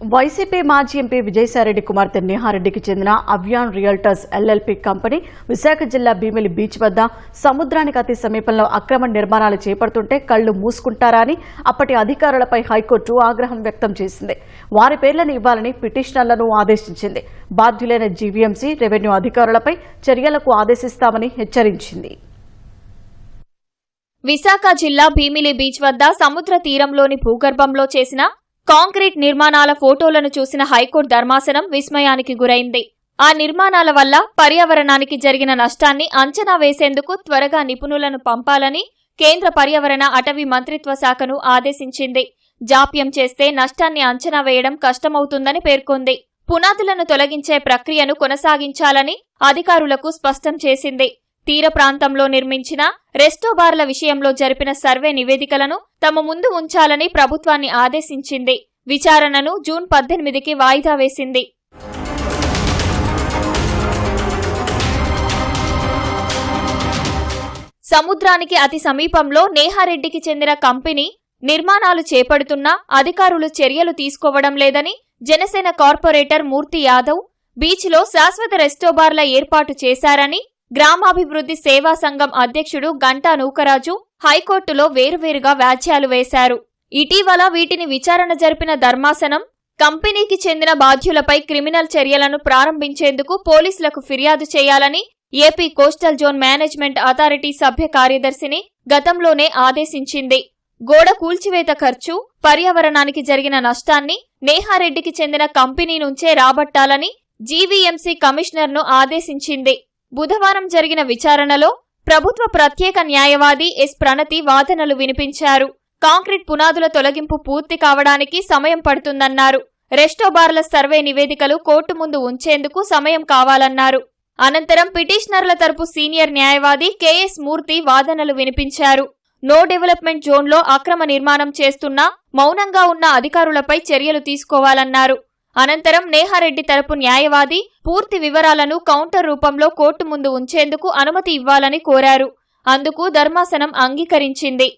YCP మాజీ MP Vijayasai Reddy కుమార్తె నేహారెడ్డికి చెందిన Avyan realtors LLP company Visakha జిల్లా భీమిలి బీచ్ వద్ద సముద్రానికి అతి సమీపంలో అక్రమ నిర్మాణాలు చేపడుతుంటే కళ్లు మూసుకుంటారా అని అప్పటి అధికారులపై హైకోర్టు ఆగ్రహం వ్యక్తం చేసింది. వారి పేర్లను ఇవ్వాలని పిటిషనర్లను ఆదేశించింది. బాధ్యులైన జీవీఎంసీ, రెవెన్యూ అధికారులపై చర్యలకు ఆదేశిస్తామని హెచ్చరించింది. విశాఖ జిల్లా భీమిలి బీచ్ వద్ద సముద్ర తీరంలోని భూగర్భంలో చేసిన కాంక్రీట్ నిర్మాణాల ఫోటోలను చూసిన హైకోర్టు ధర్మాసనం విస్మయానికి గురైంది. ఆ నిర్మాణాల వల్ల పర్యావరణానికి జరిగిన నష్టాన్ని అంచనా వేసేందుకు త్వరగా నిపుణులను పంపాలని కేంద్ర పర్యావరణ అటవీ మంత్రిత్వ శాఖను ఆదేశించింది. జాప్యం చేస్తే నష్టాన్ని అంచనా వేయడం కష్టమవుతుందని పేర్కొంది. పునాదులను తొలగించే ప్రక్రియను కొనసాగించాలని అధికారులకు స్పష్టం చేసింది. తీర ప్రాంతంలో నిర్మించిన రెస్టోబార్ల విషయంలో జరిపిన సర్వే నివేదికలను తమ ముందు ఉంచాలని ప్రభుత్వాన్ని ఆదేశించింది. విచారణను జూన్ 18కి వాయిదా వేసింది. సముద్రానికి అతి సమీపంలో నేహారెడ్డికి చెందిన కంపెనీ నిర్మాణాలు చేపడుతున్నా అధికారులు చర్యలు తీసుకోవడం లేదని జనసేన కార్పొరేటర్ మూర్తి యాదవ్ బీచ్లో శాశ్వత రెస్టోబార్ల ఏర్పాటు చేశారని గ్రామాభివృద్ధి సేవా సంఘం అధ్యక్షుడు గంటా నూకరాజు హైకోర్టులో వేరువేరుగా వ్యాజ్యాలు వేశారు. ఇటీవల వీటిని విచారణ జరిపిన ధర్మాసనం కంపెనీకి చెందిన బాధ్యులపై క్రిమినల్ చర్యలను ప్రారంభించేందుకు పోలీసులకు ఫిర్యాదు చేయాలని AP coastal zone management authority సభ్య కార్యదర్శిని గతంలోనే ఆదేశించింది. గోడ కూల్చివేత ఖర్చు, పర్యావరణానికి జరిగిన నష్టాన్ని నేహారెడ్డికి చెందిన కంపెనీ నుంచే రాబట్టాలని జీవీఎంసీ కమిషనర్ను ఆదేశించింది. బుధవారం జరిగిన విచారణలో ప్రభుత్వ ప్రత్యేక న్యాయవాది ఎస్ ప్రణతి వాదనలు వినిపించారు. కాంక్రీట్ పునాదుల తొలగింపు పూర్తి కావడానికి సమయం పడుతుందన్నారు. రెస్టోబార్ల సర్వే నివేదికలు కోర్టు ముందు ఉంచేందుకు సమయం కావాలన్నారు. అనంతరం పిటిషనర్ల తరపు సీనియర్ న్యాయవాది కెఎస్ మూర్తి వాదనలు వినిపించారు. నో డెవలప్మెంట్ జోన్లో అక్రమ నిర్మాణం చేస్తున్నా మౌనంగా ఉన్న అధికారులపై చర్యలు తీసుకోవాలన్నారు. అనంతరం నేహారెడ్డి తరపు న్యాయవాది పూర్తి వివరాలను కౌంటర్ రూపంలో కోర్టు ముందు ఉంచేందుకు అనుమతి ఇవ్వాలని కోరారు. అందుకు ధర్మాసనం అంగీకరించింది.